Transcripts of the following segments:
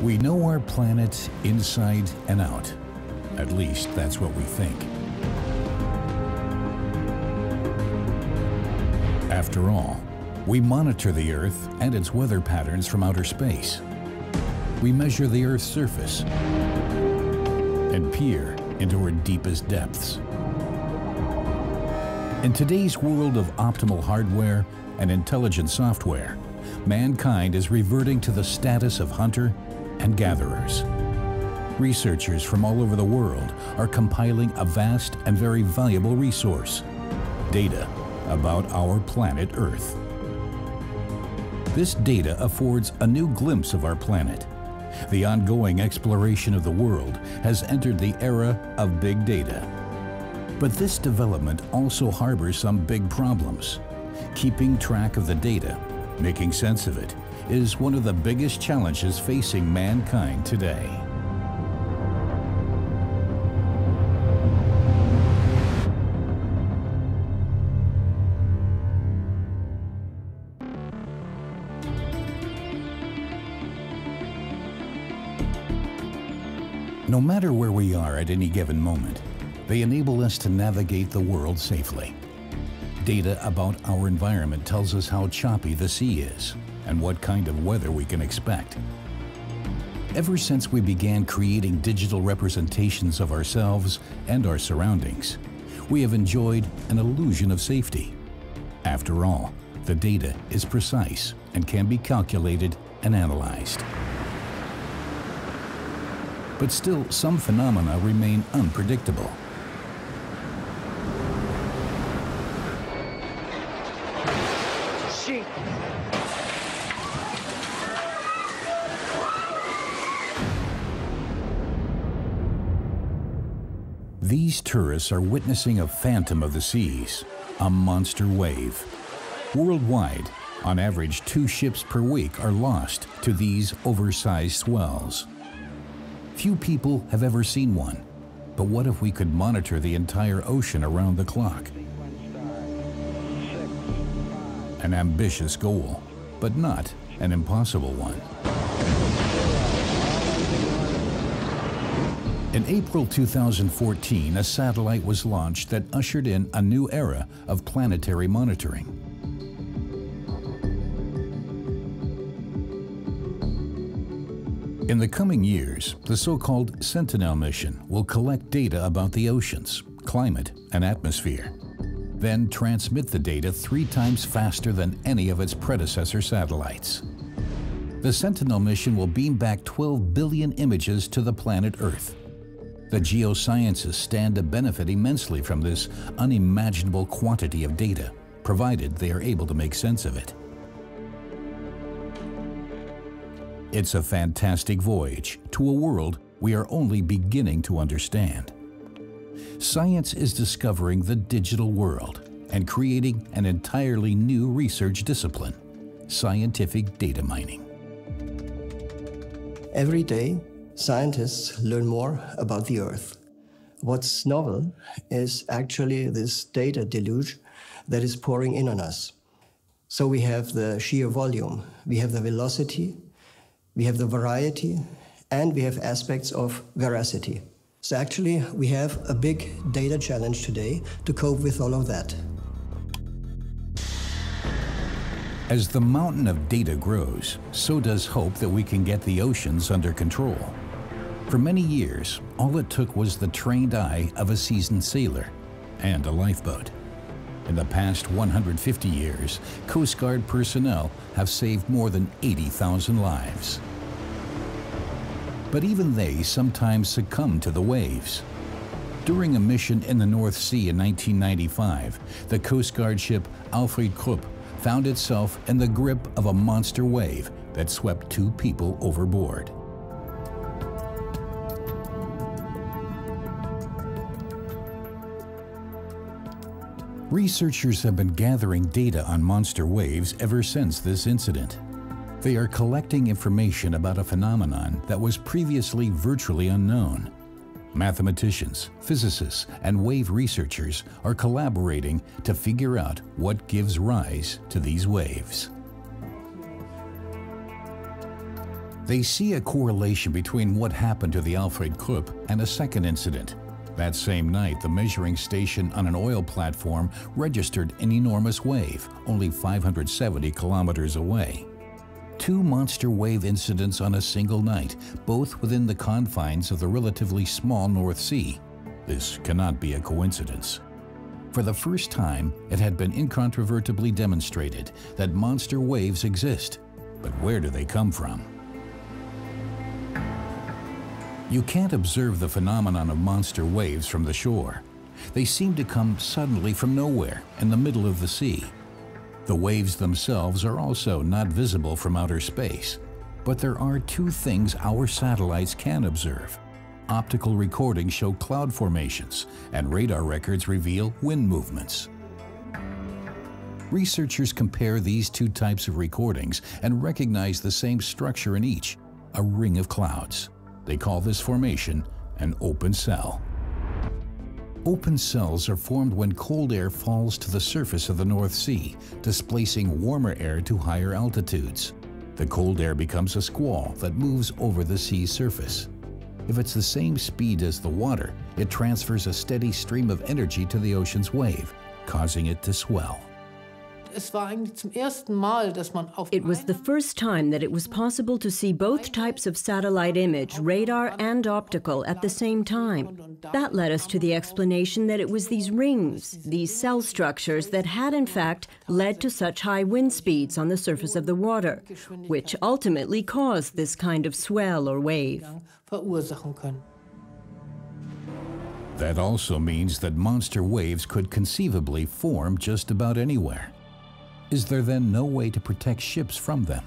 We know our planet inside and out. At least that's what we think. After all, we monitor the Earth and its weather patterns from outer space. We measure the Earth's surface and peer into her deepest depths. In today's world of optimal hardware and intelligent software, mankind is reverting to the status of hunter and gatherers. Researchers from all over the world are compiling a vast and very valuable resource: data about our planet Earth. This data affords a new glimpse of our planet. The ongoing exploration of the world has entered the era of big data. But this development also harbors some big problems. Keeping track of the data, making sense of it, is one of the biggest challenges facing mankind today. No matter where we are at any given moment, they enable us to navigate the world safely. Data about our environment tells us how choppy the sea is and what kind of weather we can expect. Ever since we began creating digital representations of ourselves and our surroundings, we have enjoyed an illusion of safety. After all, the data is precise and can be calculated and analyzed. But still, some phenomena remain unpredictable. These tourists are witnessing a phantom of the seas, a monster wave. Worldwide, on average, 2 ships per week are lost to these oversized swells. Few people have ever seen one, but what if we could monitor the entire ocean around the clock? An ambitious goal, but not an impossible one. In April 2014, a satellite was launched that ushered in a new era of planetary monitoring. In the coming years, the so-called Sentinel mission will collect data about the oceans, climate, and atmosphere, then transmit the data 3 times faster than any of its predecessor satellites. The Sentinel mission will beam back 12 billion images to the planet Earth. The geosciences stand to benefit immensely from this unimaginable quantity of data, provided they are able to make sense of it. It's a fantastic voyage to a world we are only beginning to understand. Science is discovering the digital world and creating an entirely new research discipline: scientific data mining. Every day, scientists learn more about the Earth. What's novel is actually this data deluge that is pouring in on us. So we have the sheer volume, we have the velocity, we have the variety, and we have aspects of veracity. So actually, we have a big data challenge today to cope with all of that. As the mountain of data grows, so does hope that we can get the oceans under control. For many years, all it took was the trained eye of a seasoned sailor and a lifeboat. In the past 150 years, Coast Guard personnel have saved more than 80,000 lives. But even they sometimes succumb to the waves. During a mission in the North Sea in 1995, the Coast Guard ship Alfred Krupp found itself in the grip of a monster wave that swept 2 people overboard. Researchers have been gathering data on monster waves ever since this incident. They are collecting information about a phenomenon that was previously virtually unknown. Mathematicians, physicists, and wave researchers are collaborating to figure out what gives rise to these waves. They see a correlation between what happened to the Alfred Krupp and a second incident. That same night, the measuring station on an oil platform registered an enormous wave, only 570 kilometers away. 2 monster wave incidents on a single night, both within the confines of the relatively small North Sea. This cannot be a coincidence. For the first time, it had been incontrovertibly demonstrated that monster waves exist. But where do they come from? You can't observe the phenomenon of monster waves from the shore. They seem to come suddenly from nowhere in the middle of the sea. The waves themselves are also not visible from outer space. But there are 2 things our satellites can observe. Optical recordings show cloud formations, and radar records reveal wind movements. Researchers compare these 2 types of recordings and recognize the same structure in each, a ring of clouds. They call this formation an open cell. Open cells are formed when cold air falls to the surface of the North Sea, displacing warmer air to higher altitudes. The cold air becomes a squall that moves over the sea's surface. If it's the same speed as the water, it transfers a steady stream of energy to the ocean's wave, causing it to swell. Es war eigentlich zum ersten Mal, dass man auf It was the first time that it was possible to see both types of satellite image, radar and optical, at the same time. That led us to the explanation that it was these rings, these cell structures, that had in fact led to such high wind speeds on the surface of the water, which ultimately caused this kind of swell or wave. verursachen können. That also means that monster waves could conceivably form just about anywhere. Is there then no way to protect ships from them?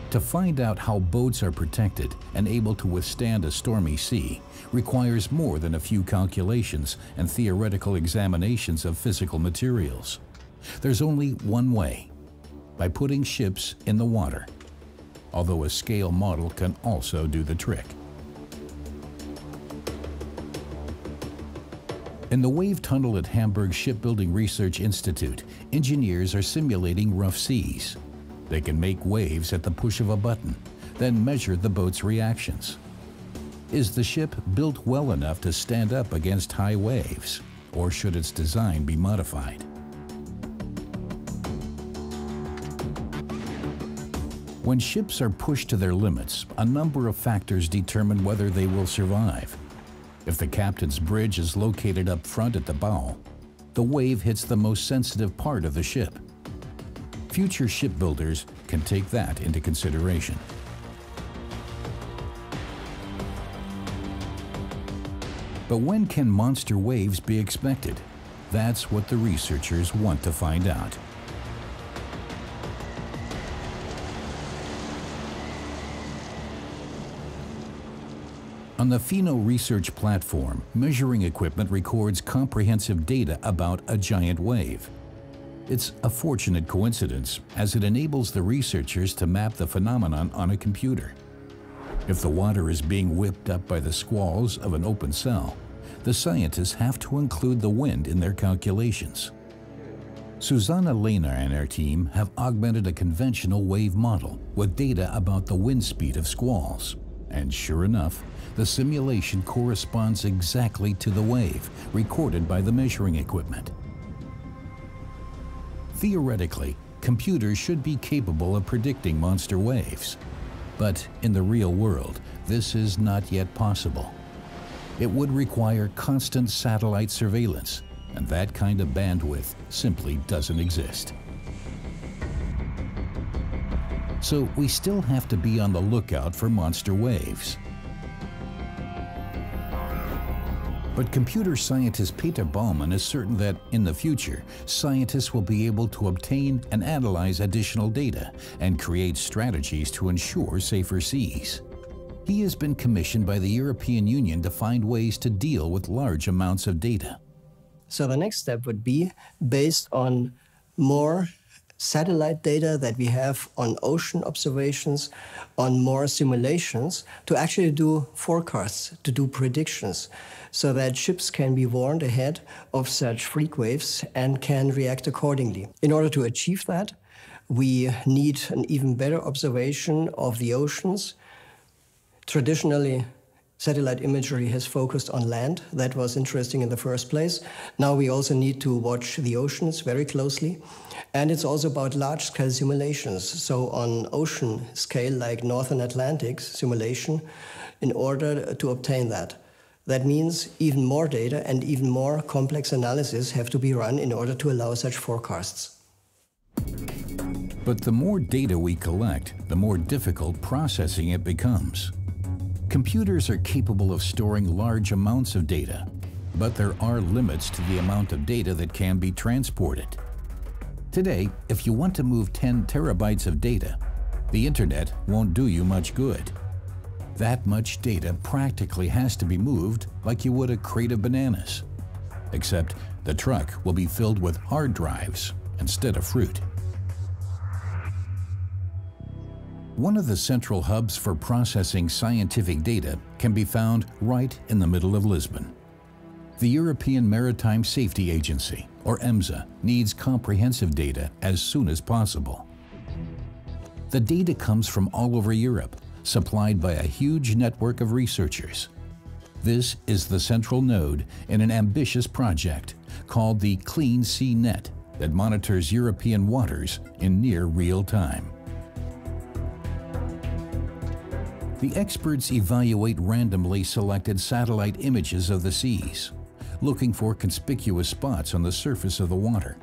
To find out how boats are protected and able to withstand a stormy sea requires more than a few calculations and theoretical examinations of physical materials. There's only one way: by putting ships in the water, although a scale model can also do the trick. In the wave tunnel at Hamburg Shipbuilding Research Institute, engineers are simulating rough seas. They can make waves at the push of a button, then measure the boat's reactions. Is the ship built well enough to stand up against high waves, or should its design be modified? When ships are pushed to their limits, a number of factors determine whether they will survive. If the captain's bridge is located up front at the bow, the wave hits the most sensitive part of the ship. Future shipbuilders can take that into consideration. But when can monster waves be expected? That's what the researchers want to find out. On the Pheno research platform, measuring equipment records comprehensive data about a giant wave. It's a fortunate coincidence, as it enables the researchers to map the phenomenon on a computer. If the water is being whipped up by the squalls of an open cell, the scientists have to include the wind in their calculations. Susanna Lehner and her team have augmented a conventional wave model with data about the wind speed of squalls. And sure enough, the simulation corresponds exactly to the wave recorded by the measuring equipment. Theoretically, computers should be capable of predicting monster waves. But in the real world, this is not yet possible. It would require constant satellite surveillance, and that kind of bandwidth simply doesn't exist. So we still have to be on the lookout for monster waves. But computer scientist Peter Baumann is certain that in the future, scientists will be able to obtain and analyze additional data and create strategies to ensure safer seas. He has been commissioned by the European Union to find ways to deal with large amounts of data. So the next step would be, based on more satellite data that we have on ocean observations, on more simulations, to actually do forecasts, to do predictions, so that ships can be warned ahead of such freak waves and can react accordingly. In order to achieve that, We need an even better observation of the oceans. Traditionally, satellite imagery has focused on land. That was interesting in the first place. Now we also need to watch the oceans very closely. And it's also about large-scale simulations. So on ocean scale, like Northern Atlantic simulation, in order to obtain that. That means even more data and even more complex analysis have to be run in order to allow such forecasts. But the more data we collect, the more difficult processing it becomes. Computers are capable of storing large amounts of data, but there are limits to the amount of data that can be transported. Today, if you want to move 10 terabytes of data, the internet won't do you much good. That much data practically has to be moved like you would a crate of bananas. Except the truck will be filled with hard drives instead of fruit. One of the central hubs for processing scientific data can be found right in the middle of Lisbon. The European Maritime Safety Agency, or EMSA, needs comprehensive data as soon as possible. The data comes from all over Europe, supplied by a huge network of researchers. This is the central node in an ambitious project called the Clean Sea Net that monitors European waters in near real time. The experts evaluate randomly selected satellite images of the seas, looking for conspicuous spots on the surface of the water.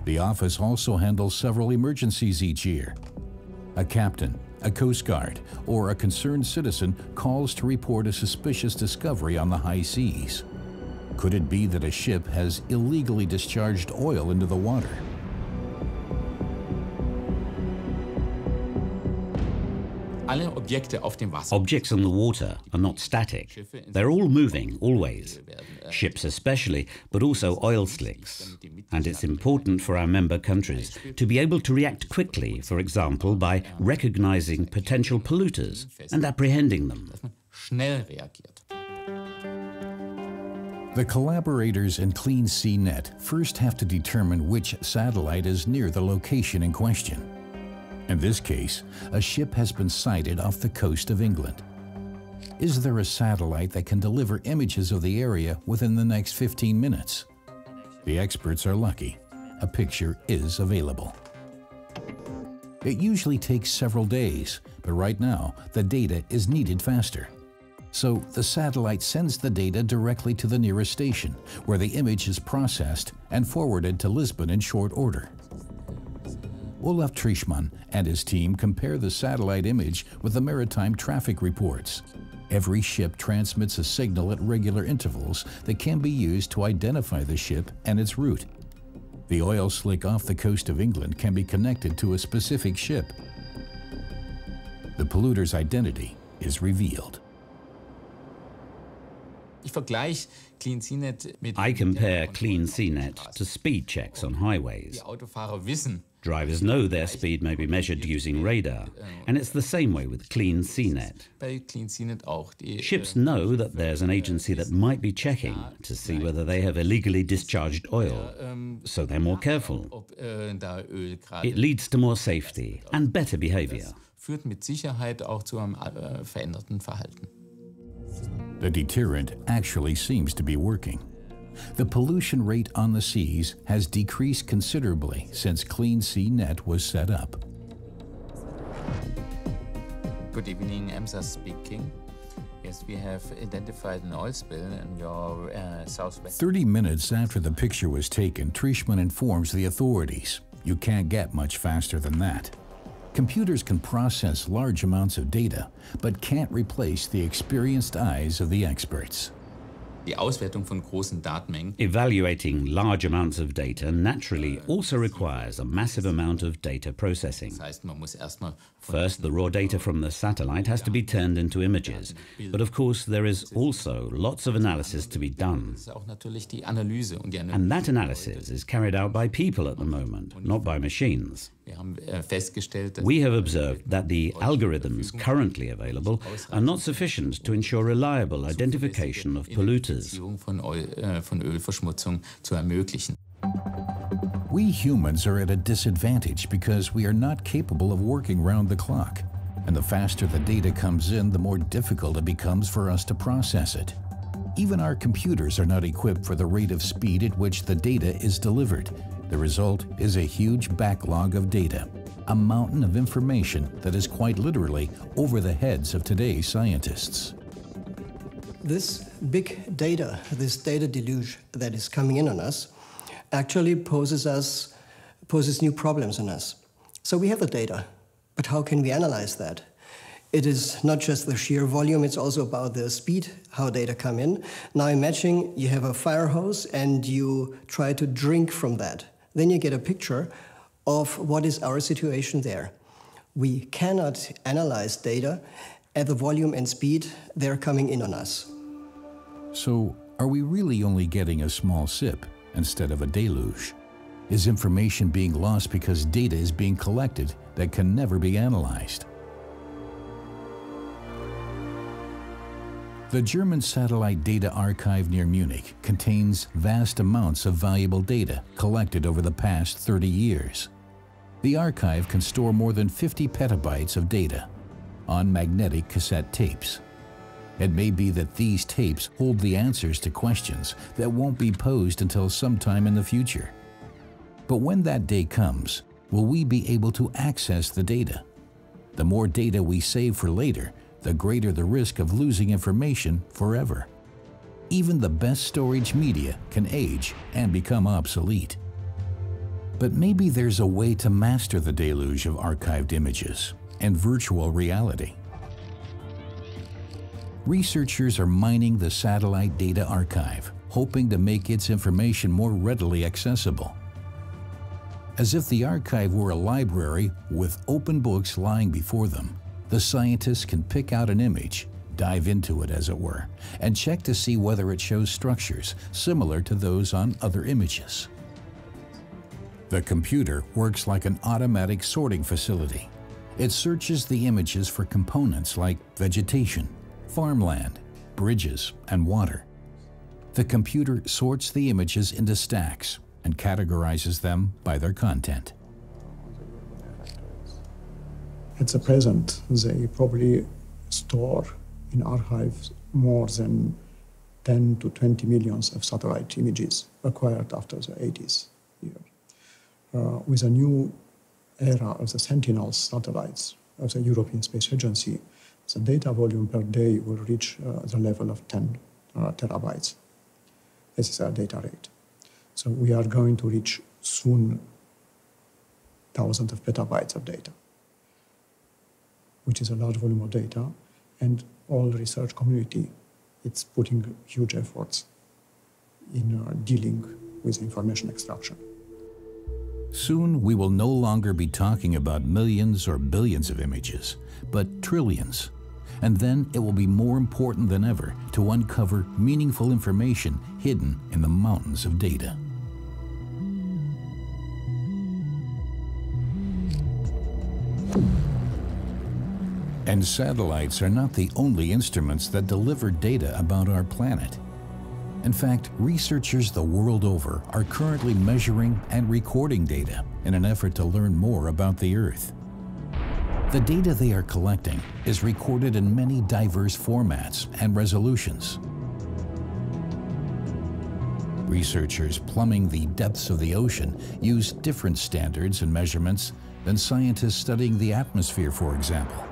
The office also handles several emergencies each year. A captain, a Coast Guard, or a concerned citizen calls to report a suspicious discovery on the high seas. Could it be that a ship has illegally discharged oil into the water? Objects on the water are not static. They're all moving, always. Ships especially, but also oil slicks. And it's important for our member countries to be able to react quickly, for example, by recognizing potential polluters and apprehending them. The collaborators in Clean Sea Net first have to determine which satellite is near the location in question. In this case, a ship has been sighted off the coast of England. Is there a satellite that can deliver images of the area within the next 15 minutes? The experts are lucky. A picture is available. It usually takes several days, but right now, the data is needed faster. So the satellite sends the data directly to the nearest station, where the image is processed and forwarded to Lisbon in short order. Olaf Trischmann and his team compare the satellite image with the maritime traffic reports. Every ship transmits a signal at regular intervals that can be used to identify the ship and its route. The oil slick off the coast of England can be connected to a specific ship. The polluter's identity is revealed. I compare Clean Sea Net to speed checks on highways. Drivers know their speed may be measured using radar, and it's the same way with Clean Sea Net. Ships know that there's an agency that might be checking to see whether they have illegally discharged oil, so they're more careful. It leads to more safety and better behavior. The deterrent actually seems to be working. The pollution rate on the seas has decreased considerably since Clean Sea Net was set up. Good evening, EMSA speaking. Yes, we have identified an oil spill in your southwest. 30 minutes after the picture was taken, Trischmann informs the authorities. You can't get much faster than that. Computers can process large amounts of data, but can't replace the experienced eyes of the experts. Evaluating large amounts of data naturally also requires a massive amount of data processing. First, the raw data from the satellite has to be turned into images, but of course there is also lots of analysis to be done. And that analysis is carried out by people at the moment, not by machines. We have observed that the algorithms currently available are not sufficient to ensure reliable identification of polluters. We humans are at a disadvantage because we are not capable of working round the clock. And the faster the data comes in, the more difficult it becomes for us to process it. Even our computers are not equipped for the rate of speed at which the data is delivered. The result is a huge backlog of data, a mountain of information that is quite literally over the heads of today's scientists. This big data, this data deluge that is coming in on us, actually poses new problems on us. So we have the data, but how can we analyze that? It is not just the sheer volume, it's also about the speed, how data come in. Now imagine you have a fire hose and you try to drink from that. Then you get a picture of what is our situation there. We cannot analyze data at the volume and speed they're coming in on us. So, are we really only getting a small sip instead of a deluge? Is information being lost because data is being collected that can never be analyzed? The German Satellite Data Archive near Munich contains vast amounts of valuable data collected over the past 30 years. The archive can store more than 50 petabytes of data on magnetic cassette tapes. It may be that these tapes hold the answers to questions that won't be posed until sometime in the future. But when that day comes, will we be able to access the data? The more data we save for later, the greater the risk of losing information forever. Even the best storage media can age and become obsolete. But maybe there's a way to master the deluge of archived images and virtual reality. Researchers are mining the Satellite Data Archive, hoping to make its information more readily accessible. As if the archive were a library with open books lying before them, the scientists can pick out an image, dive into it as it were, and check to see whether it shows structures similar to those on other images. The computer works like an automatic sorting facility. It searches the images for components like vegetation, farmland, bridges, and water. The computer sorts the images into stacks and categorizes them by their content. At the present, they probably store in archives more than 10 to 20 millions of satellite images acquired after the 80s year. With a new era of the Sentinel satellites of the European Space Agency, the data volume per day will reach the level of 10 terabytes. This is our data rate. So we are going to reach soon thousands of petabytes of data, which is a large volume of data, and all the research community, it's putting huge efforts in dealing with information extraction. Soon we will no longer be talking about millions or billions of images, but trillions. And then it will be more important than ever to uncover meaningful information hidden in the mountains of data. And satellites are not the only instruments that deliver data about our planet. In fact, researchers the world over are currently measuring and recording data in an effort to learn more about the Earth. The data they are collecting is recorded in many diverse formats and resolutions. Researchers plumbing the depths of the ocean use different standards and measurements than scientists studying the atmosphere, for example.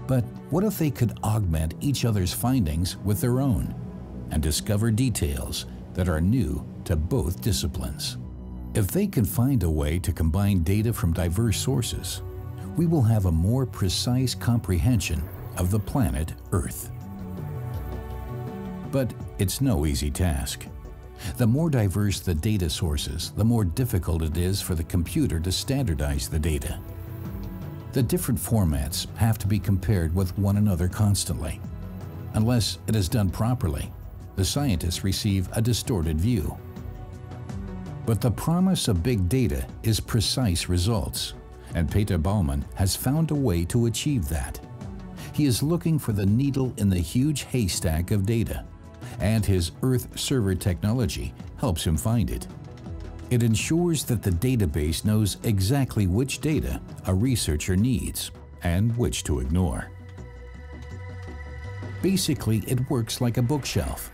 But what if they could augment each other's findings with their own and discover details that are new to both disciplines? If they can find a way to combine data from diverse sources, we will have a more precise comprehension of the planet Earth. But it's no easy task. The more diverse the data sources, the more difficult it is for the computer to standardize the data. The different formats have to be compared with one another constantly. Unless it is done properly, the scientists receive a distorted view. But the promise of big data is precise results, and Peter Baumann has found a way to achieve that. He is looking for the needle in the huge haystack of data, and his Earth server technology helps him find it. It ensures that the database knows exactly which data a researcher needs and which to ignore. Basically, it works like a bookshelf.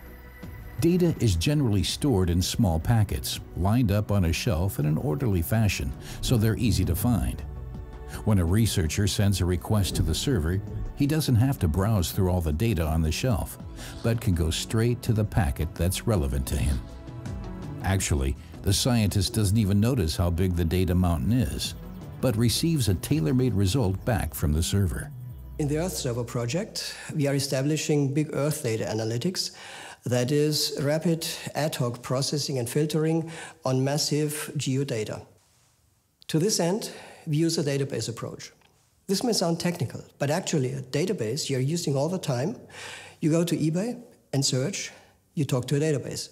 Data is generally stored in small packets, lined up on a shelf in an orderly fashion, so they're easy to find. When a researcher sends a request to the server, he doesn't have to browse through all the data on the shelf, but can go straight to the packet that's relevant to him. Actually, the scientist doesn't even notice how big the data mountain is, but receives a tailor-made result back from the server. In the Earth Server project, we are establishing big Earth data analytics, that is, rapid ad hoc processing and filtering on massive geodata. To this end, we use a database approach. This may sound technical, but actually a database you're using all the time. You go to eBay and search, you talk to a database.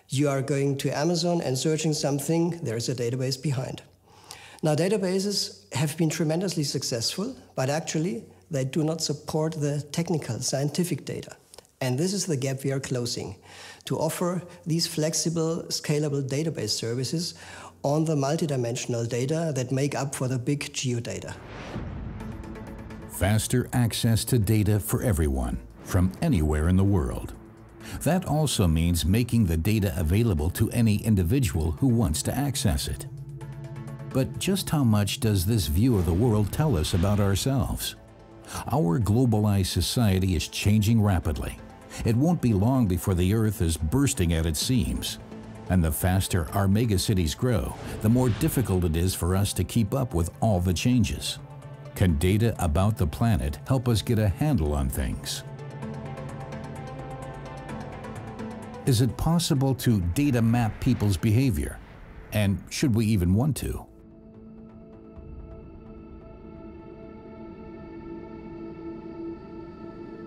You are going to Amazon and searching something, there is a database behind. Now, databases have been tremendously successful, but actually they do not support the technical, scientific data. And this is the gap we are closing, to offer these flexible, scalable database services on the multidimensional data that make up for the big geodata. Faster access to data for everyone, from anywhere in the world. That also means making the data available to any individual who wants to access it. But just how much does this view of the world tell us about ourselves? Our globalized society is changing rapidly. It won't be long before the Earth is bursting at its seams. And the faster our megacities grow, the more difficult it is for us to keep up with all the changes. Can data about the planet help us get a handle on things? Is it possible to data map people's behavior? And should we even want to?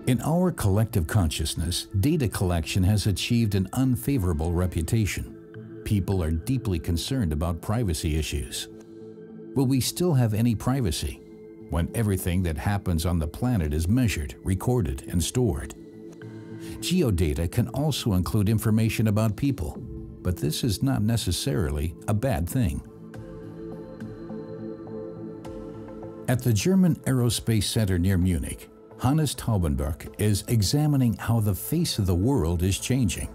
In our collective consciousness, data collection has achieved an unfavorable reputation. People are deeply concerned about privacy issues. Will we still have any privacy when everything that happens on the planet is measured, recorded, and stored? Geodata can also include information about people, but this is not necessarily a bad thing. At the German Aerospace Center near Munich, Hannes Taubenberg is examining how the face of the world is changing.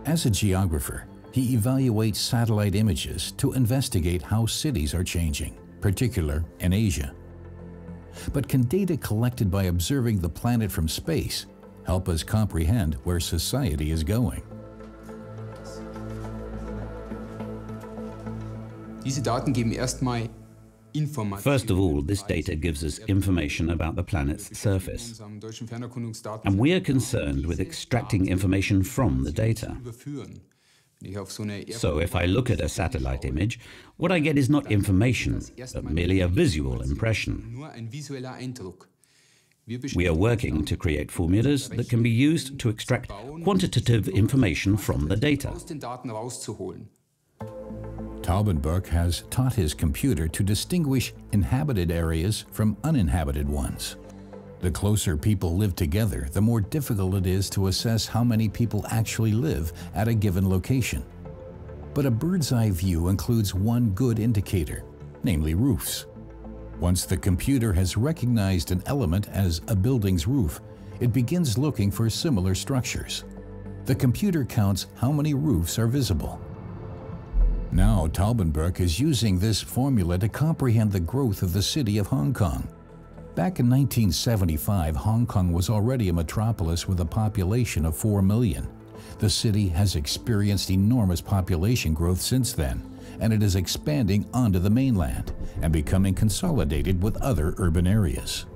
As a geographer, he evaluates satellite images to investigate how cities are changing, particularly in Asia. But can data collected by observing the planet from space help us comprehend where society is going? Diese Daten geben erstmal First of all, this data gives us information about the planet's surface, and we are concerned with extracting information from the data. So if I look at a satellite image, what I get is not information, but merely a visual impression. We are working to create formulas that can be used to extract quantitative information from the data. Taubenberg has taught his computer to distinguish inhabited areas from uninhabited ones. The closer people live together, the more difficult it is to assess how many people actually live at a given location. But a bird's eye view includes one good indicator, namely roofs. Once the computer has recognized an element as a building's roof, it begins looking for similar structures. The computer counts how many roofs are visible. Now, Taubenberg is using this formula to comprehend the growth of the city of Hong Kong. Back in 1975, Hong Kong was already a metropolis with a population of 4 million. The city has experienced enormous population growth since then, and it is expanding onto the mainland and becoming consolidated with other urban areas.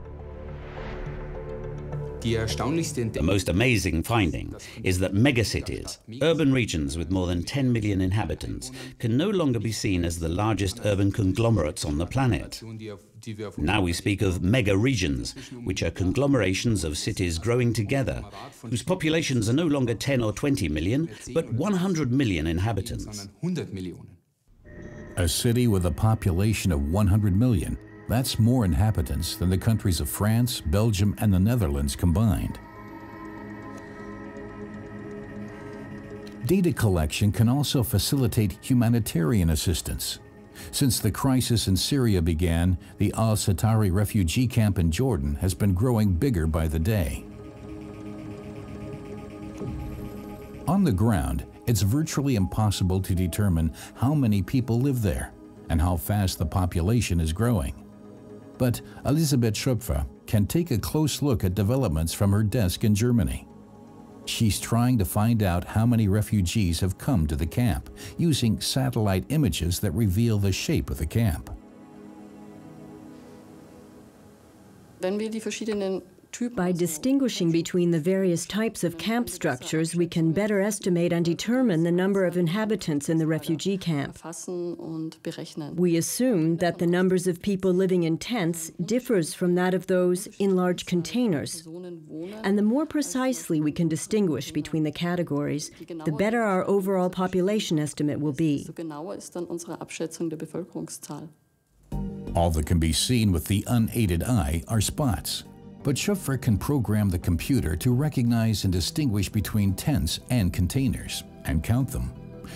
The most amazing finding is that megacities, urban regions with more than 10 million inhabitants, can no longer be seen as the largest urban conglomerates on the planet. Now we speak of mega regions, which are conglomerations of cities growing together, whose populations are no longer 10 or 20 million, but 100 million inhabitants. A city with a population of 100 million. That's more inhabitants than the countries of France, Belgium, and the Netherlands combined. Data collection can also facilitate humanitarian assistance. Since the crisis in Syria began, the Al-Satari refugee camp in Jordan has been growing bigger by the day. On the ground, it's virtually impossible to determine how many people live there and how fast the population is growing. But Elisabeth Schöpfer can take a close look at developments from her desk in Germany. She's trying to find out how many refugees have come to the camp using satellite images that reveal the shape of the camp. By distinguishing between the various types of camp structures, we can better estimate and determine the number of inhabitants in the refugee camp. We assume that the numbers of people living in tents differs from that of those in large containers. And the more precisely we can distinguish between the categories, the better our overall population estimate will be. All that can be seen with the unaided eye are spots. But Schöpfer can program the computer to recognize and distinguish between tents and containers and count them.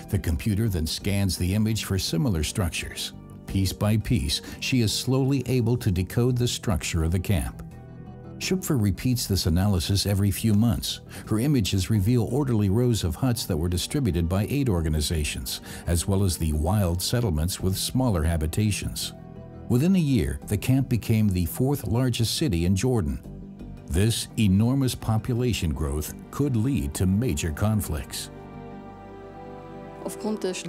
The computer then scans the image for similar structures. Piece by piece, she is slowly able to decode the structure of the camp. Schöpfer repeats this analysis every few months. Her images reveal orderly rows of huts that were distributed by aid organizations, as well as the wild settlements with smaller habitations. Within a year, the camp became the fourth largest city in Jordan. This enormous population growth could lead to major conflicts.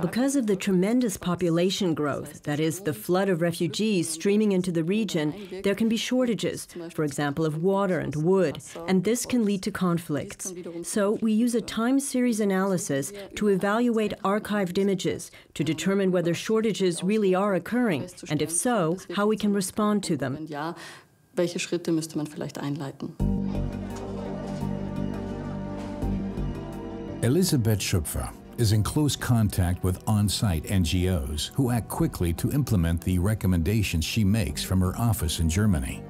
Because of the tremendous population growth, that is, the flood of refugees streaming into the region, there can be shortages, for example, of water and wood, and this can lead to conflicts. So we use a time series analysis to evaluate archived images to determine whether shortages really are occurring, and if so, how we can respond to them. Elisabeth Schöpfer is in close contact with on-site NGOs who act quickly to implement the recommendations she makes from her office in Germany.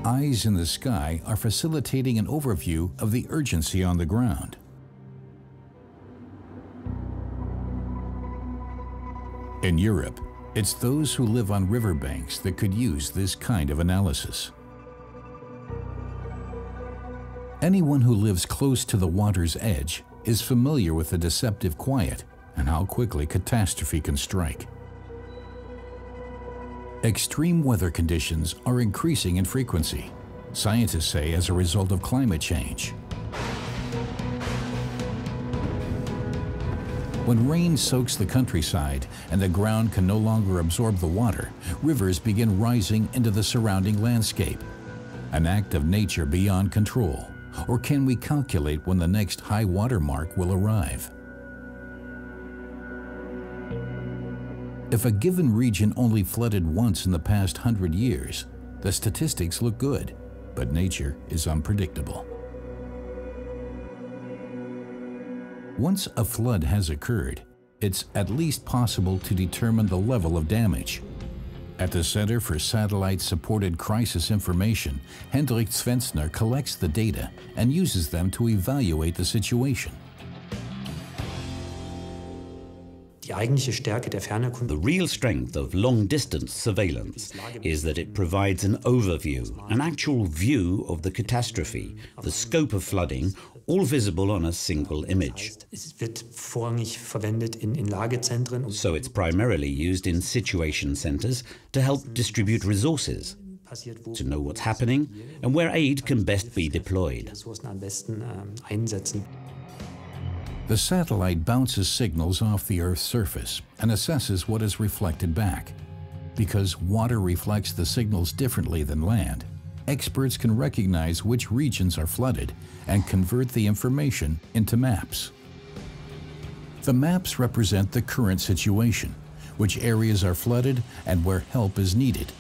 Eyes in the sky are facilitating an overview of the urgency on the ground. In Europe, it's those who live on riverbanks that could use this kind of analysis. Anyone who lives close to the water's edge is familiar with the deceptive quiet and how quickly catastrophe can strike. Extreme weather conditions are increasing in frequency, scientists say as a result of climate change. When rain soaks the countryside and the ground can no longer absorb the water, rivers begin rising into the surrounding landscape. An act of nature beyond control. Or can we calculate when the next high water mark will arrive? If a given region only flooded once in the past 100 years, the statistics look good, but nature is unpredictable. Once a flood has occurred, it's at least possible to determine the level of damage. At the Center for Satellite-Supported Crisis Information, Hendrik Svensner collects the data and uses them to evaluate the situation. The real strength of long-distance surveillance is that it provides an overview, an actual view of the catastrophe, the scope of flooding, all visible on a single image. So it's primarily used in situation centers to help distribute resources, to know what's happening and where aid can best be deployed. The satellite bounces signals off the Earth's surface and assesses what is reflected back. Because water reflects the signals differently than land, experts can recognize which regions are flooded and convert the information into maps. The maps represent the current situation, which areas are flooded and where help is needed.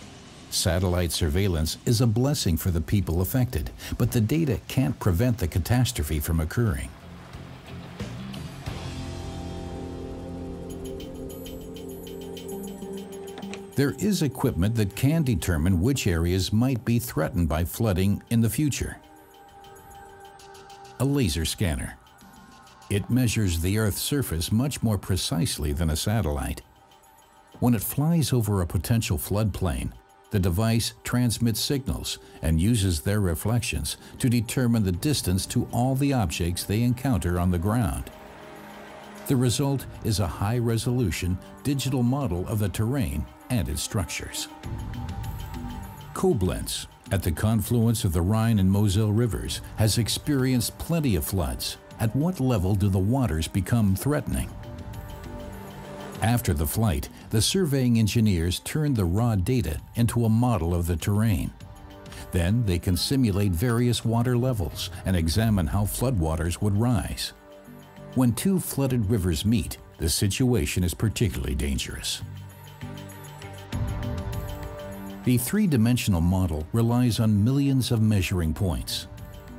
Satellite surveillance is a blessing for the people affected, but the data can't prevent the catastrophe from occurring. There is equipment that can determine which areas might be threatened by flooding in the future. A laser scanner. It measures the Earth's surface much more precisely than a satellite. When it flies over a potential floodplain, the device transmits signals and uses their reflections to determine the distance to all the objects they encounter on the ground. The result is a high-resolution digital model of the terrain and its structures. Koblenz, at the confluence of the Rhine and Moselle rivers, has experienced plenty of floods. At what level do the waters become threatening? After the flight, the surveying engineers turn the raw data into a model of the terrain. Then they can simulate various water levels and examine how floodwaters would rise. When two flooded rivers meet, the situation is particularly dangerous. The three-dimensional model relies on millions of measuring points.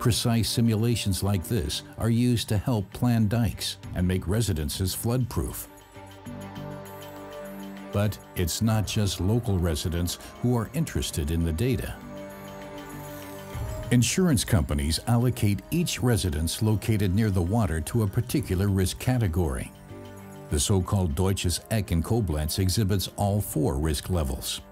Precise simulations like this are used to help plan dikes and make residences flood-proof. But it's not just local residents who are interested in the data. Insurance companies allocate each residence located near the water to a particular risk category. The so-called Deutsches Eck in Koblenz exhibits all 4 risk levels.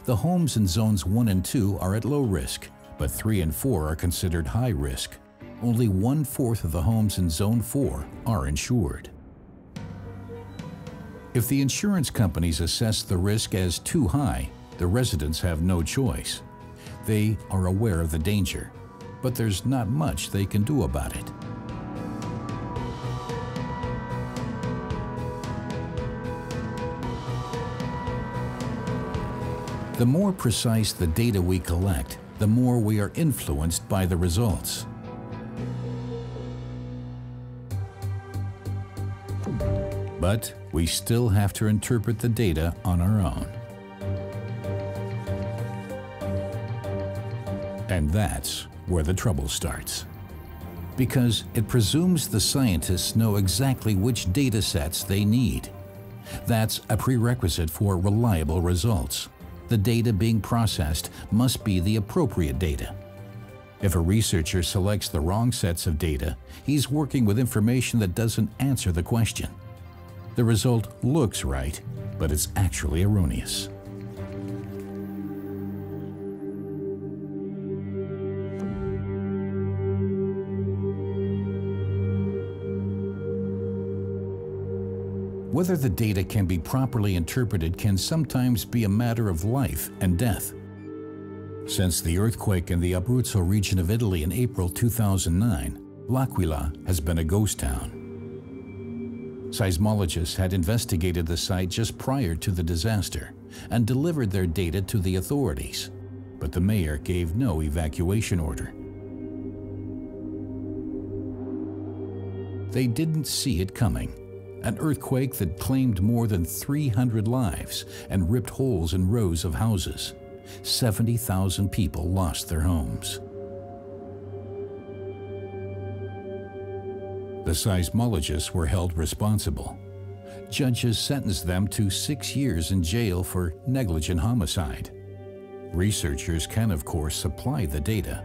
The homes in zones 1 and 2 are at low risk, but 3 and 4 are considered high risk. Only 1/4 of the homes in zone 4 are insured. If the insurance companies assess the risk as too high, the residents have no choice. They are aware of the danger, but there's not much they can do about it. The more precise the data we collect, the more we are influenced by the results. But we still have to interpret the data on our own. And that's where the trouble starts. Because it presumes the scientists know exactly which data sets they need. That's a prerequisite for reliable results. The data being processed must be the appropriate data. If a researcher selects the wrong sets of data, he's working with information that doesn't answer the question. The result looks right, but it's actually erroneous. Whether the data can be properly interpreted can sometimes be a matter of life and death. Since the earthquake in the Abruzzo region of Italy in April 2009, L'Aquila has been a ghost town. Seismologists had investigated the site just prior to the disaster and delivered their data to the authorities, but the mayor gave no evacuation order. They didn't see it coming. An earthquake that claimed more than 300 lives and ripped holes in rows of houses. 70,000 people lost their homes. The seismologists were held responsible. Judges sentenced them to 6 years in jail for negligent homicide. Researchers can, of course, supply the data.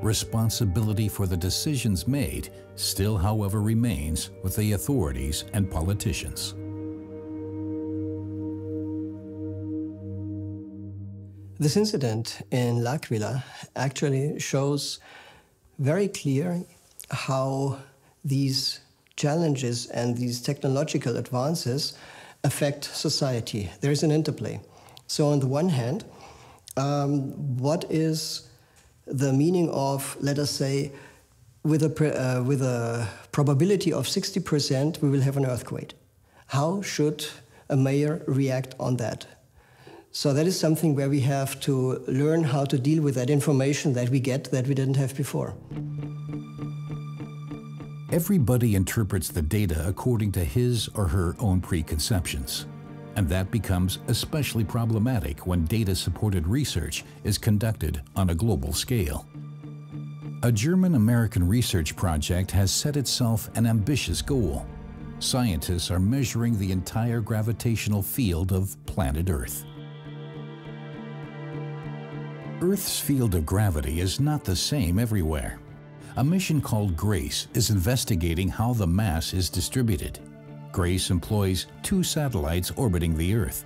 Responsibility for the decisions made still, however, remains with the authorities and politicians. This incident in L'Aquila actually shows very clear how these challenges and these technological advances affect society. There is an interplay. So on the one hand, what is the meaning of, let us say, with a probability of 60%, we will have an earthquake? How should a mayor react on that? So that is something where we have to learn how to deal with that information that we get that we didn't have before. Everybody interprets the data according to his or her own preconceptions. And that becomes especially problematic when data-supported research is conducted on a global scale. A German-American research project has set itself an ambitious goal. Scientists are measuring the entire gravitational field of planet Earth. Earth's field of gravity is not the same everywhere. A mission called GRACE is investigating how the mass is distributed. GRACE employs 2 satellites orbiting the Earth.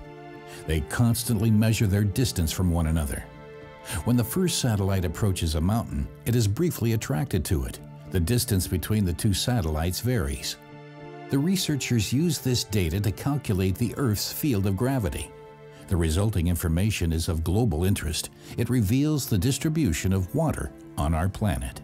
They constantly measure their distance from one another. When the first satellite approaches a mountain, it is briefly attracted to it. The distance between the 2 satellites varies. The researchers use this data to calculate the Earth's field of gravity. The resulting information is of global interest. It reveals the distribution of water on our planet.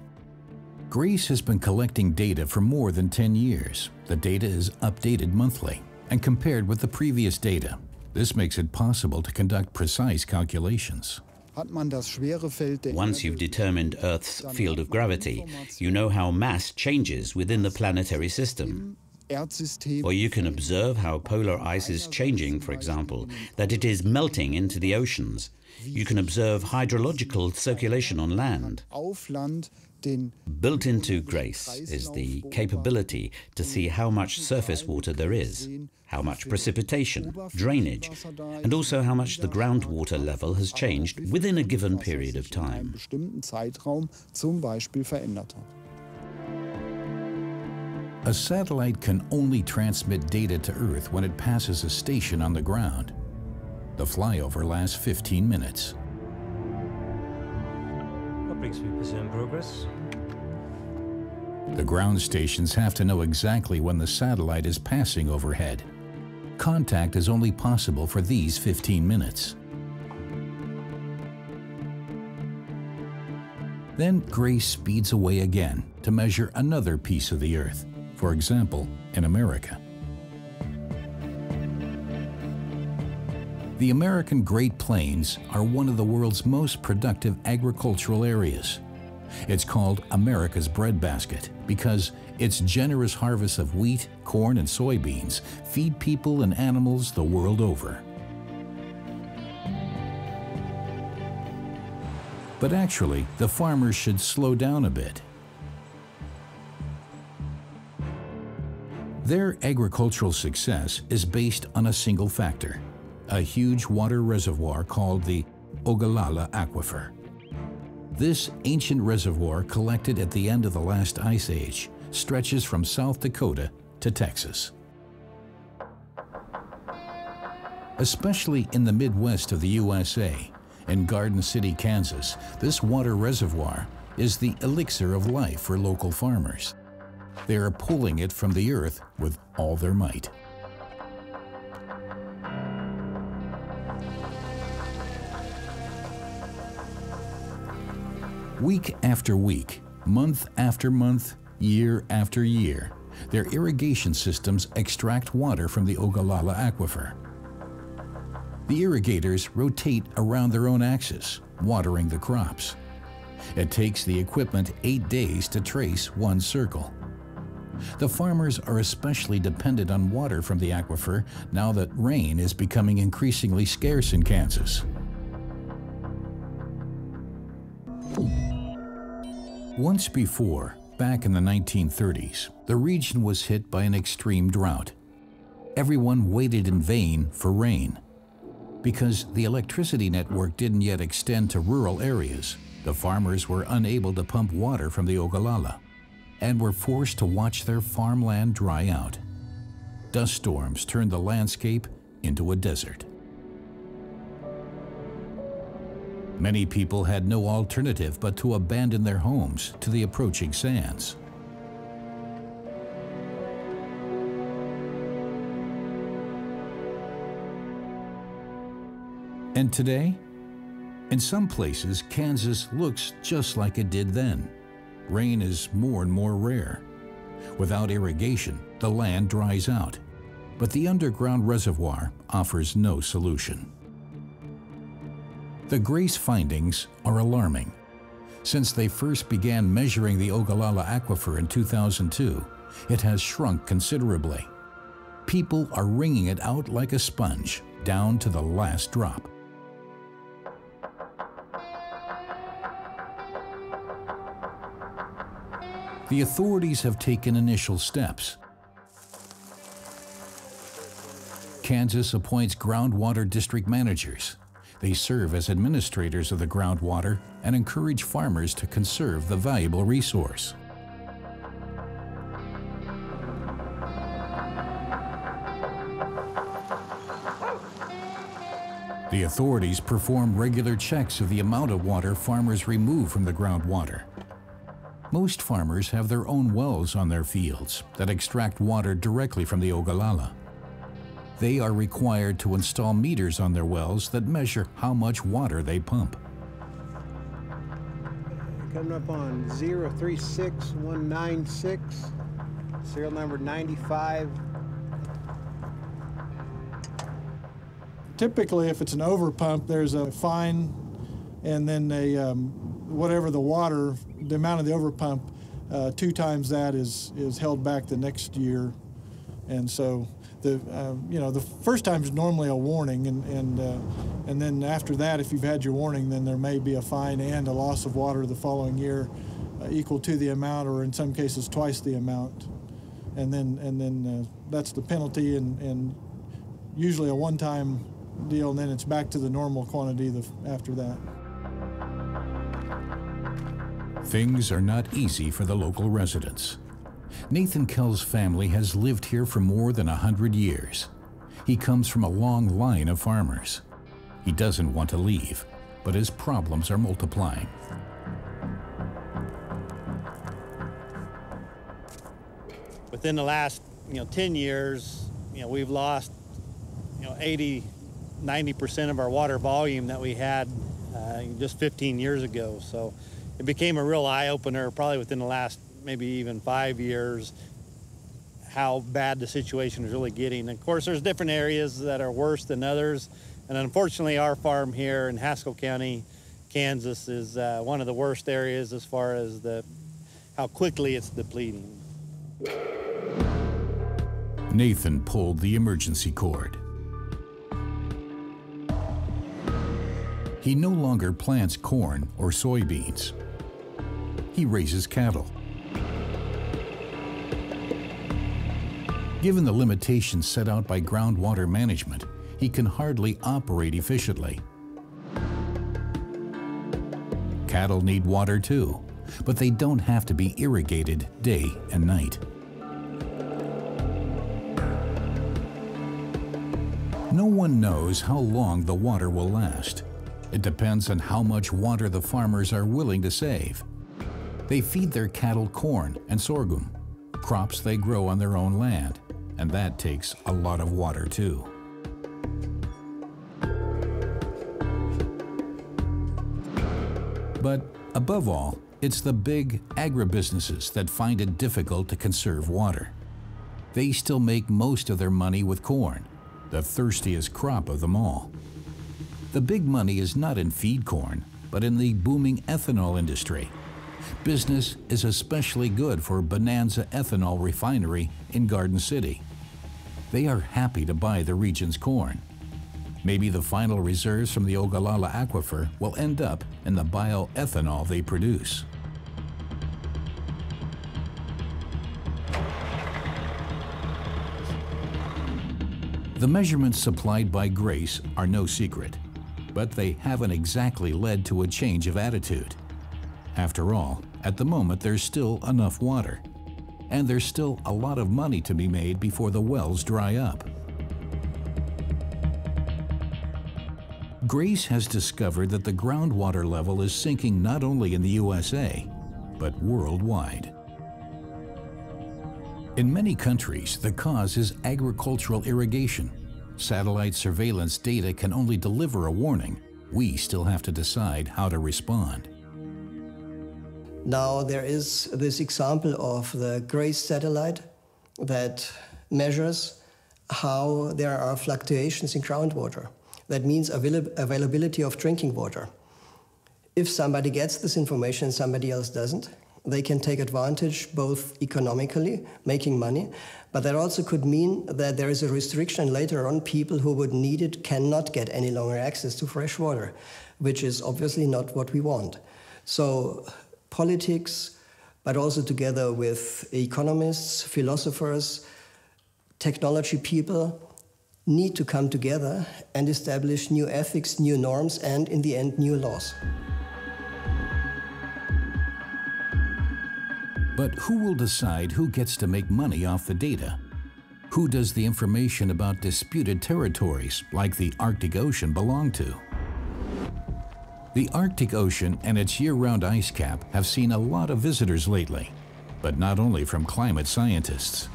GRACE has been collecting data for more than 10 years. The data is updated monthly and compared with the previous data. This makes it possible to conduct precise calculations. Once you've determined Earth's field of gravity, you know how mass changes within the planetary system. Or you can observe how polar ice is changing, for example, that it is melting into the oceans. You can observe hydrological circulation on land. Built into GRACE is the capability to see how much surface water there is, how much precipitation, drainage, and also how much the groundwater level has changed within a given period of time. A satellite can only transmit data to Earth when it passes a station on the ground. The flyover lasts 15 minutes. Progress. The ground stations have to know exactly when the satellite is passing overhead. Contact is only possible for these 15 minutes. Then GRACE speeds away again to measure another piece of the Earth, for example, in America. The American Great Plains are one of the world's most productive agricultural areas. It's called America's breadbasket because its generous harvests of wheat, corn, and soybeans feed people and animals the world over. But actually, the farmers should slow down a bit. Their agricultural success is based on a single factor: a huge water reservoir called the Ogallala Aquifer. This ancient reservoir, collected at the end of the last ice age, stretches from South Dakota to Texas. Especially in the Midwest of the USA, in Garden City, Kansas, this water reservoir is the elixir of life for local farmers. They are pulling it from the earth with all their might. Week after week, month after month, year after year, their irrigation systems extract water from the Ogallala Aquifer. The irrigators rotate around their own axis, watering the crops. It takes the equipment 8 days to trace one circle. The farmers are especially dependent on water from the aquifer now that rain is becoming increasingly scarce in Kansas. Once before, back in the 1930s, the region was hit by an extreme drought. Everyone waited in vain for rain. Because the electricity network didn't yet extend to rural areas, the farmers were unable to pump water from the Ogallala and were forced to watch their farmland dry out. Dust storms turned the landscape into a desert. Many people had no alternative but to abandon their homes to the approaching sands. And today, in some places, Kansas looks just like it did then. Rain is more and more rare. Without irrigation, the land dries out, but the underground reservoir offers no solution. The GRACE findings are alarming. Since they first began measuring the Ogallala Aquifer in 2002, it has shrunk considerably. People are wringing it out like a sponge, down to the last drop. The authorities have taken initial steps. Kansas appoints groundwater district managers. They serve as administrators of the groundwater and encourage farmers to conserve the valuable resource. The authorities perform regular checks of the amount of water farmers remove from the groundwater. Most farmers have their own wells on their fields that extract water directly from the Ogallala. They are required to install meters on their wells that measure how much water they pump. Coming up on 036196, serial number 95. Typically, if it's an overpump, there's a fine, and then whatever the water, the amount of the overpump, 2 times that is held back the next year, and so the first time is normally a warning, and then after that, if you've had your warning, then there may be a fine and a loss of water the following year, equal to the amount, or in some cases twice the amount, and then that's the penalty, and usually a one-time deal, and then it's back to the normal quantity after that. Things are not easy for the local residents. Nathan Kell's family has lived here for more than 100 years. He comes from a long line of farmers. He doesn't want to leave, but his problems are multiplying. Within the last 10 years, we've lost 80–90% of our water volume that we had just 15 years ago. So it became a real eye-opener probably within the last maybe even 5 years how bad the situation is really getting. And of course, there's different areas that are worse than others. And unfortunately, our farm here in Haskell County, Kansas, is one of the worst areas as far as how quickly it's depleting. Nathan pulled the emergency cord. He no longer plants corn or soybeans. He raises cattle. Given the limitations set out by groundwater management, he can hardly operate efficiently. Cattle need water too, but they don't have to be irrigated day and night. No one knows how long the water will last. It depends on how much water the farmers are willing to save. They feed their cattle corn and sorghum, crops they grow on their own land, and that takes a lot of water too. But above all, it's the big agribusinesses that find it difficult to conserve water. They still make most of their money with corn, the thirstiest crop of them all. The big money is not in feed corn, but in the booming ethanol industry. Business is especially good for Bonanza Ethanol Refinery in Garden City. They are happy to buy the region's corn. Maybe the final reserves from the Ogallala Aquifer will end up in the bioethanol they produce. The measurements supplied by Grace are no secret, but they haven't exactly led to a change of attitude. After all, at the moment there's still enough water, and there's still a lot of money to be made before the wells dry up. Grace has discovered that the groundwater level is sinking not only in the USA, but worldwide. In many countries, the cause is agricultural irrigation. Satellite surveillance data can only deliver a warning. We still have to decide how to respond. Now there is this example of the GRACE satellite that measures how there are fluctuations in groundwater. That means availability of drinking water. If somebody gets this information and somebody else doesn't, they can take advantage both economically, making money, but that also could mean that there is a restriction later on. People who would need it cannot get any longer access to fresh water, which is obviously not what we want. So politics, but also together with economists, philosophers, technology people, need to come together and establish new ethics, new norms, and in the end, new laws. But who will decide who gets to make money off the data? Who does the information about disputed territories, like the Arctic Ocean, belong to? The Arctic Ocean and its year-round ice cap have seen a lot of visitors lately, but not only from climate scientists.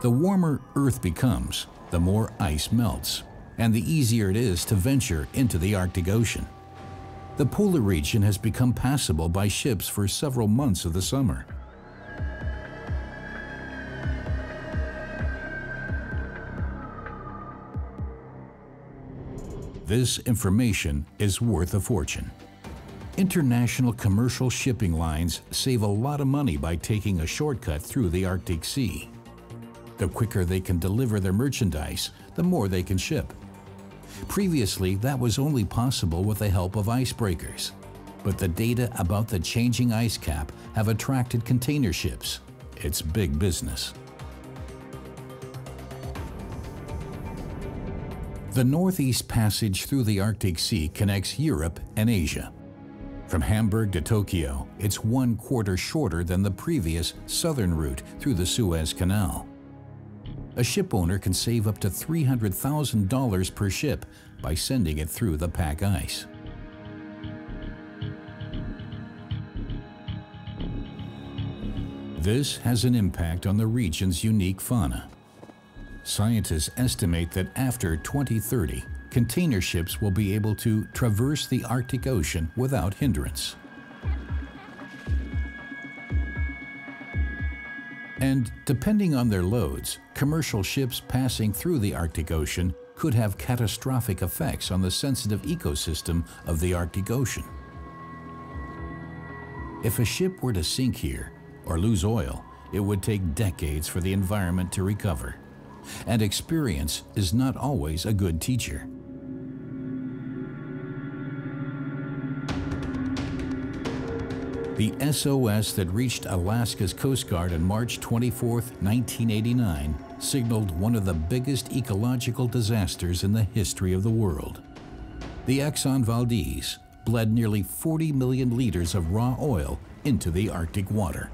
The warmer Earth becomes, the more ice melts, and the easier it is to venture into the Arctic Ocean. The polar region has become passable by ships for several months of the summer. This information is worth a fortune. International commercial shipping lines save a lot of money by taking a shortcut through the Arctic Sea. The quicker they can deliver their merchandise, the more they can ship. Previously, that was only possible with the help of icebreakers. But the data about the changing ice cap have attracted container ships. It's big business. The Northeast Passage through the Arctic Sea connects Europe and Asia. From Hamburg to Tokyo, it's 1/4 shorter than the previous southern route through the Suez Canal. A ship owner can save up to $300,000 per ship by sending it through the pack ice. This has an impact on the region's unique fauna. Scientists estimate that after 2030, container ships will be able to traverse the Arctic Ocean without hindrance. And depending on their loads, commercial ships passing through the Arctic Ocean could have catastrophic effects on the sensitive ecosystem of the Arctic Ocean. If a ship were to sink here or lose oil, it would take decades for the environment to recover. And experience is not always a good teacher. The SOS that reached Alaska's Coast Guard on March 24, 1989, signaled one of the biggest ecological disasters in the history of the world. The Exxon Valdez bled nearly 40 million liters of raw oil into the Arctic water.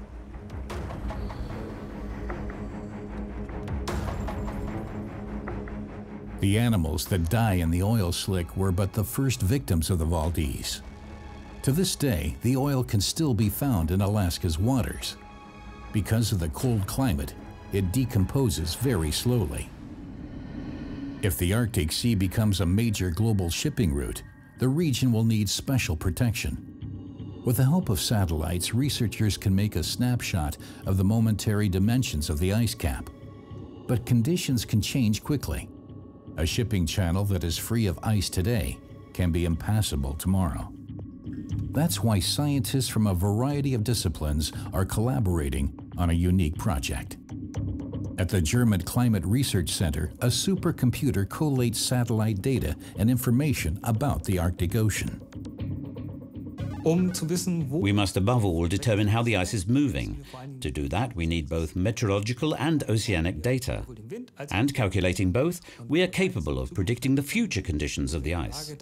The animals that die in the oil slick were but the first victims of the Valdez. To this day, the oil can still be found in Alaska's waters. Because of the cold climate, it decomposes very slowly. If the Arctic Sea becomes a major global shipping route, the region will need special protection. With the help of satellites, researchers can make a snapshot of the momentary dimensions of the ice cap. But conditions can change quickly. A shipping channel that is free of ice today can be impassable tomorrow. That's why scientists from a variety of disciplines are collaborating on a unique project. At the German Climate Research Center, a supercomputer collates satellite data and information about the Arctic Ocean. We must above all determine how the ice is moving. To do that, we need both meteorological and oceanic data. And calculating both, we are capable of predicting the future conditions of the ice.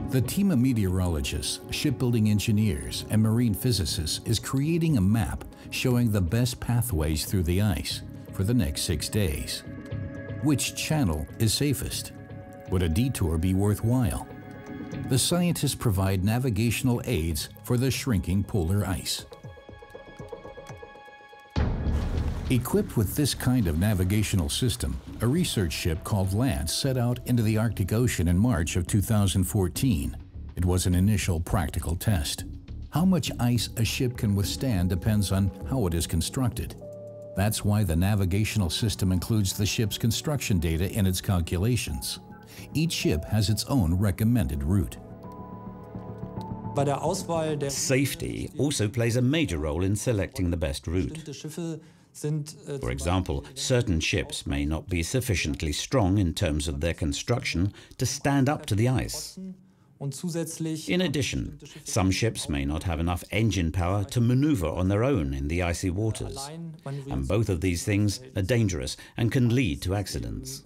The team of meteorologists, shipbuilding engineers, and marine physicists is creating a map showing the best pathways through the ice for the next 6 days. Which channel is safest? Would a detour be worthwhile? The scientists provide navigational aids for the shrinking polar ice. Equipped with this kind of navigational system, a research ship called Lance set out into the Arctic Ocean in March of 2014. It was an initial practical test. How much ice a ship can withstand depends on how it is constructed. That's why the navigational system includes the ship's construction data in its calculations. Each ship has its own recommended route. Safety also plays a major role in selecting the best route. For example, certain ships may not be sufficiently strong in terms of their construction to stand up to the ice. In addition, some ships may not have enough engine power to maneuver on their own in the icy waters, and both of these things are dangerous and can lead to accidents.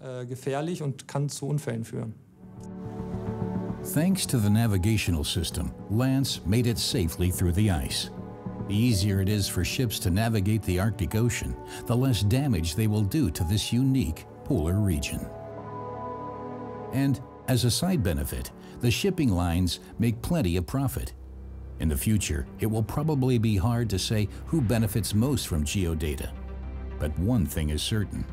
Thanks to the navigational system, Lance made it safely through the ice. The easier it is for ships to navigate the Arctic Ocean, the less damage they will do to this unique polar region. And as a side benefit, the shipping lines make plenty of profit. In the future, it will probably be hard to say who benefits most from geodata. But one thing is certain: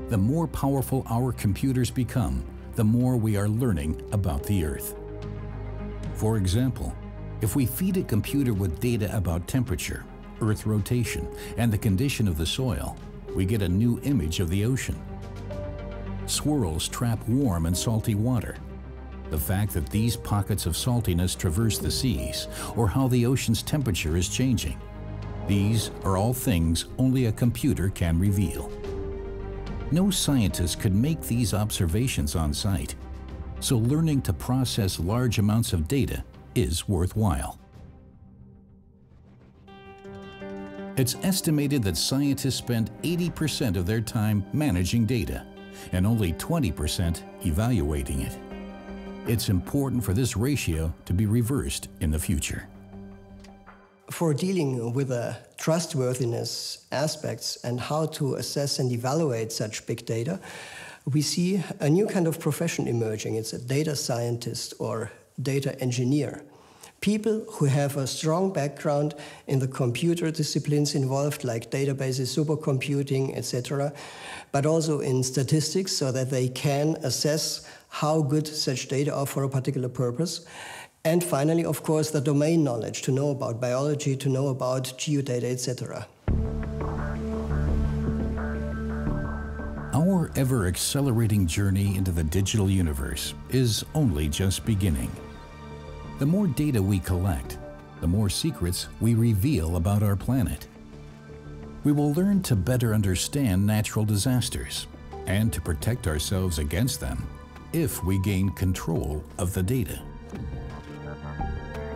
the more powerful our computers become, the more we are learning about the Earth. For example, if we feed a computer with data about temperature, Earth rotation, and the condition of the soil, we get a new image of the ocean. Swirls trap warm and salty water. The fact that these pockets of saltiness traverse the seas, or how the ocean's temperature is changing. These are all things only a computer can reveal. No scientist could make these observations on site, so learning to process large amounts of data is worthwhile. It's estimated that scientists spend 80% of their time managing data, and only 20% evaluating it. It's important for this ratio to be reversed in the future. For dealing with the trustworthiness aspects and how to assess and evaluate such big data, we see a new kind of profession emerging. It's a data scientist or data engineer. People who have a strong background in the computer disciplines involved, like databases, supercomputing, etc., but also in statistics, so that they can assess how good such data are for a particular purpose. And finally, of course, the domain knowledge, to know about biology, to know about geodata, etc. Our ever-accelerating journey into the digital universe is only just beginning. The more data we collect, the more secrets we reveal about our planet. We will learn to better understand natural disasters and to protect ourselves against them if we gain control of the data.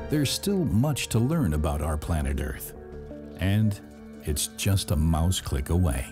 There's still much to learn about our planet Earth, and it's just a mouse click away.